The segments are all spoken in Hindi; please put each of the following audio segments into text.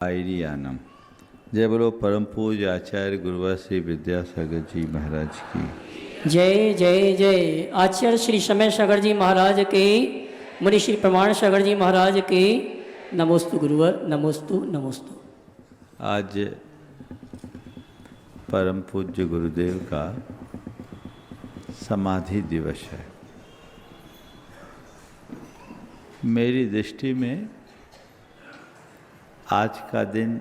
आयरियानम। जय बोलो परम पूज्य आचार्य गुरुवर श्री विद्यासागर जी महाराज की जय जय जय। आचार्य श्री समय सागर जी महाराज के, मुनि श्री प्रमाण सागर जी महाराज के नमोस्तु गुरुवर, नमोस्तु नमोस्तु। आज परम पूज्य गुरुदेव का समाधि दिवस है। मेरी दृष्टि में आज का दिन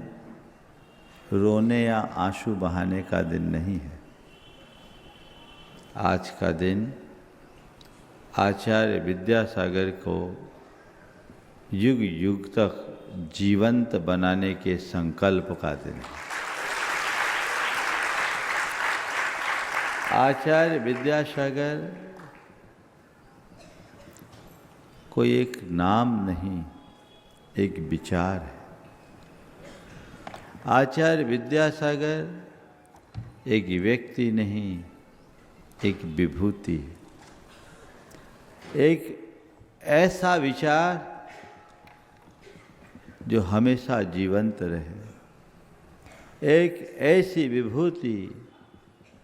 रोने या आंसू बहाने का दिन नहीं है। आज का दिन आचार्य विद्यासागर को युग युग तक जीवंत बनाने के संकल्प का दिन है। आचार्य विद्यासागर कोई एक नाम नहीं, एक विचार है। आचार्य विद्यासागर एक व्यक्ति नहीं, एक विभूति है। एक ऐसा विचार जो हमेशा जीवंत रहे, एक ऐसी विभूति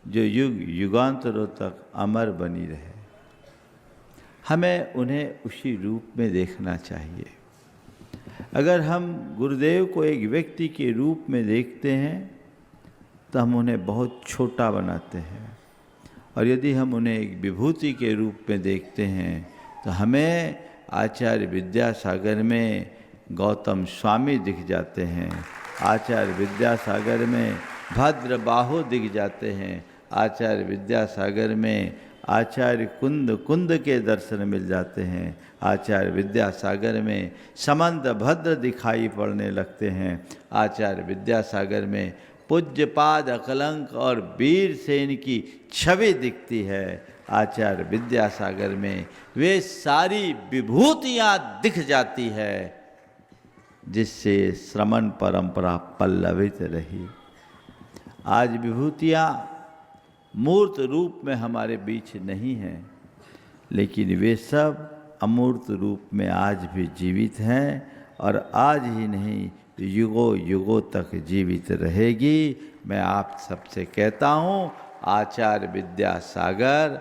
जो युग युगांतरों तक अमर बनी रहे। हमें उन्हें उसी रूप में देखना चाहिए। अगर हम गुरुदेव को एक व्यक्ति के रूप में देखते हैं तो हम उन्हें बहुत छोटा बनाते हैं, और यदि हम उन्हें एक विभूति के रूप में देखते हैं तो हमें आचार्य विद्यासागर में गौतम स्वामी दिख जाते हैं, आचार्य विद्यासागर में भद्र बाहु दिख जाते हैं, आचार्य विद्यासागर में आचार्य कुंद के दर्शन मिल जाते हैं, आचार्य विद्यासागर में समंत भद्र दिखाई पड़ने लगते हैं, आचार्य विद्यासागर में पूज्यपाद अकलंक और वीर सेन की छवि दिखती है। आचार्य विद्यासागर में वे सारी विभूतियाँ दिख जाती है जिससे श्रमण परंपरा पल्लवित रही। आज विभूतियाँ मूर्त रूप में हमारे बीच नहीं हैं, लेकिन वे सब अमूर्त रूप में आज भी जीवित हैं, और आज ही नहीं युगों युगों तक जीवित रहेगी। मैं आप सबसे कहता हूँ, आचार्य विद्यासागर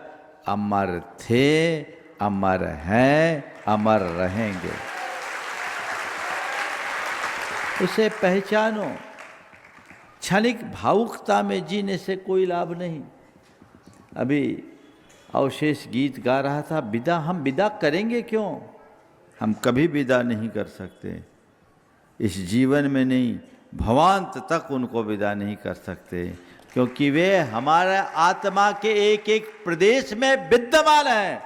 अमर थे, अमर हैं, अमर रहेंगे। उसे पहचानो। क्षणिक भावुकता में जीने से कोई लाभ नहीं। अभी अवशेष गीत गा रहा था, विदा हम विदा करेंगे क्यों? हम कभी विदा नहीं कर सकते, इस जीवन में नहीं, भवांत तक उनको विदा नहीं कर सकते, क्योंकि वे हमारे आत्मा के एक एक प्रदेश में विद्यमान हैं।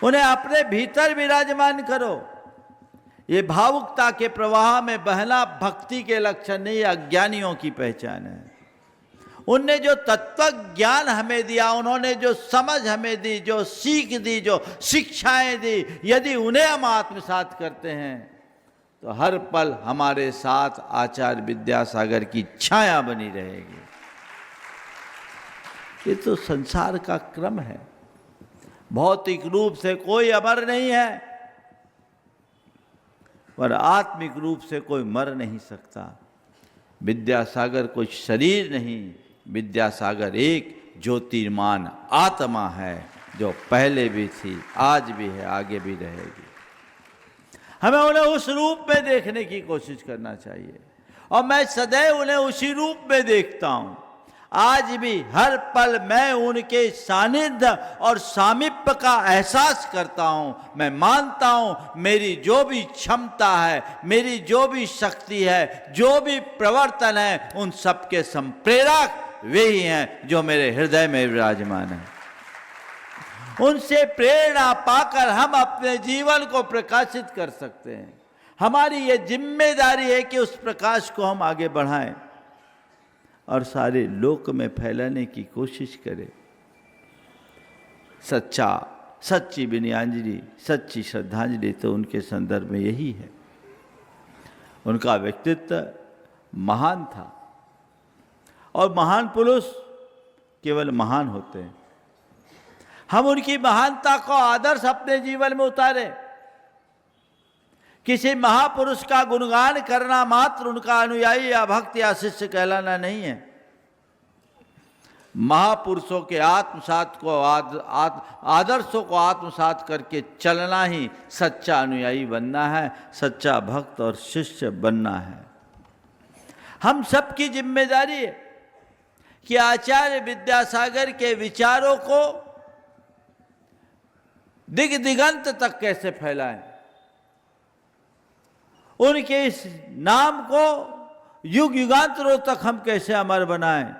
उन्हें अपने भीतर विराजमान करो। ये भावुकता के प्रवाह में बहना भक्ति के लक्षण नहीं, अज्ञानियों की पहचान है। उनने जो तत्व ज्ञान हमें दिया, उन्होंने जो समझ हमें दी, जो सीख दी, जो शिक्षाएं दी, यदि उन्हें हम आत्मसात करते हैं तो हर पल हमारे साथ आचार्य विद्यासागर की छाया बनी रहेगी। ये तो संसार का क्रम है। भौतिक रूप से कोई अमर नहीं है, पर आत्मिक रूप से कोई मर नहीं सकता। विद्यासागर कोई शरीर नहीं, विद्यासागर एक ज्योतिर्मान आत्मा है जो पहले भी थी, आज भी है, आगे भी रहेगी। हमें उन्हें उस रूप में देखने की कोशिश करना चाहिए, और मैं सदैव उन्हें उसी रूप में देखता हूँ। आज भी हर पल मैं उनके सानिध्य और सामीप्य का एहसास करता हूँ। मैं मानता हूँ मेरी जो भी क्षमता है, मेरी जो भी शक्ति है, जो भी प्रवर्तन है, उन सबके संप्रेरक वे ही हैं जो मेरे हृदय में विराजमान हैं। उनसे प्रेरणा पाकर हम अपने जीवन को प्रकाशित कर सकते हैं। हमारी ये जिम्मेदारी है कि उस प्रकाश को हम आगे बढ़ाएं और सारे लोक में फैलाने की कोशिश करें। सच्ची विनयाञ्जलि, सच्ची श्रद्धांजलि तो उनके संदर्भ में यही है। उनका व्यक्तित्व महान था, और महान पुरुष केवल महान होते हैं। हम उनकी महानता को आदर्श अपने जीवन में उतारें। किसी महापुरुष का गुणगान करना मात्र उनका अनुयायी या भक्त या शिष्य कहलाना नहीं है। महापुरुषों के आत्मसात को आदर्शों को आत्मसात करके चलना ही सच्चा अनुयायी बनना है, सच्चा भक्त और शिष्य बनना है। हम सबकी जिम्मेदारी है कि आचार्य विद्यासागर के विचारों को दिग दिगंत तक कैसे फैलाएं, उनके इस नाम को युग युगांतरों तक हम कैसे अमर बनाएं,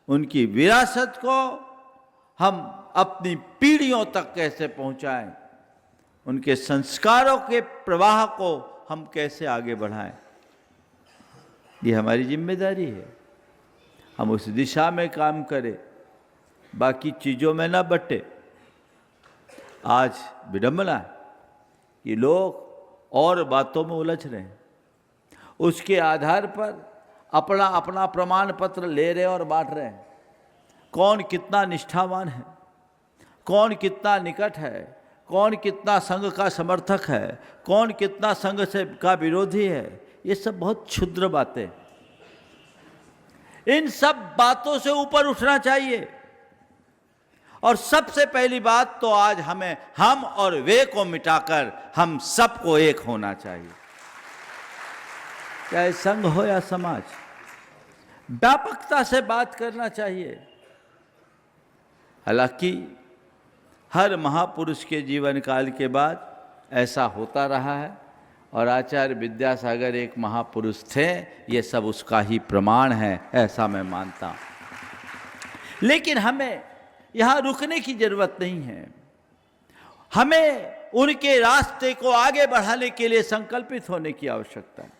उनकी विरासत को हम अपनी पीढ़ियों तक कैसे पहुंचाएं, उनके संस्कारों के प्रवाह को हम कैसे आगे बढ़ाएं, ये हमारी जिम्मेदारी है। हम उस दिशा में काम करें, बाकी चीज़ों में ना बटे। आज विडंबना कि लोग और बातों में उलझ रहे हैं, उसके आधार पर अपना अपना प्रमाण पत्र ले रहे हैं और बांट रहे हैं। कौन कितना निष्ठावान है, कौन कितना निकट है, कौन कितना संघ का समर्थक है, कौन कितना संघ से का विरोधी है, ये सब बहुत क्षुद्र बातें। इन सब बातों से ऊपर उठना चाहिए। और सबसे पहली बात तो आज हमें हम और वे को मिटाकर हम सबको एक होना चाहिए, चाहे संघ हो या समाज। व्यापकता से बात करना चाहिए। हालांकि हर महापुरुष के जीवन काल के बाद ऐसा होता रहा है और आचार्य विद्यासागर एक महापुरुष थे, ये सब उसका ही प्रमाण है, ऐसा मैं मानता हूँ। लेकिन हमें यहाँ रुकने की जरूरत नहीं है। हमें उनके रास्ते को आगे बढ़ाने के लिए संकल्पित होने की आवश्यकता है।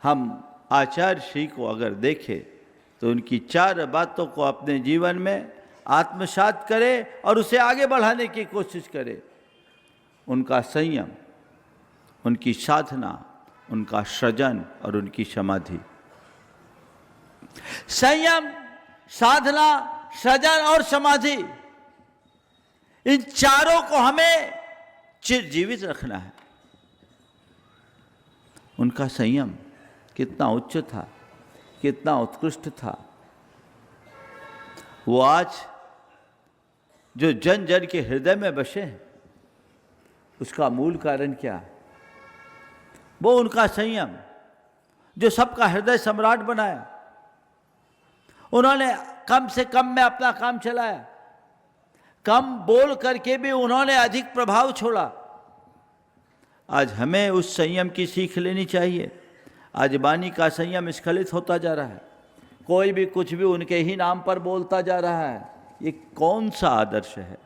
हम आचार्य श्री को अगर देखें तो उनकी 4 बातों को अपने जीवन में आत्मसात करें और उसे आगे बढ़ाने की कोशिश करें। उनका संयम, उनकी साधना, उनका सृजन और उनकी समाधि। संयम, साधना, सृजन और समाधि, इन चारों को हमें चिरजीवित रखना है। उनका संयम कितना उच्च था, कितना उत्कृष्ट था। वो आज जो जन जन के हृदय में बसे हैं, उसका मूल कारण क्या है? वो उनका संयम, जो सबका हृदय सम्राट बनाया। उन्होंने कम से कम में अपना काम चलाया, कम बोल करके भी उन्होंने अधिक प्रभाव छोड़ा। आज हमें उस संयम की सीख लेनी चाहिए। आज वाणी का संयम स्खलित होता जा रहा है, कोई भी कुछ भी उनके ही नाम पर बोलता जा रहा है। ये कौन सा आदर्श है?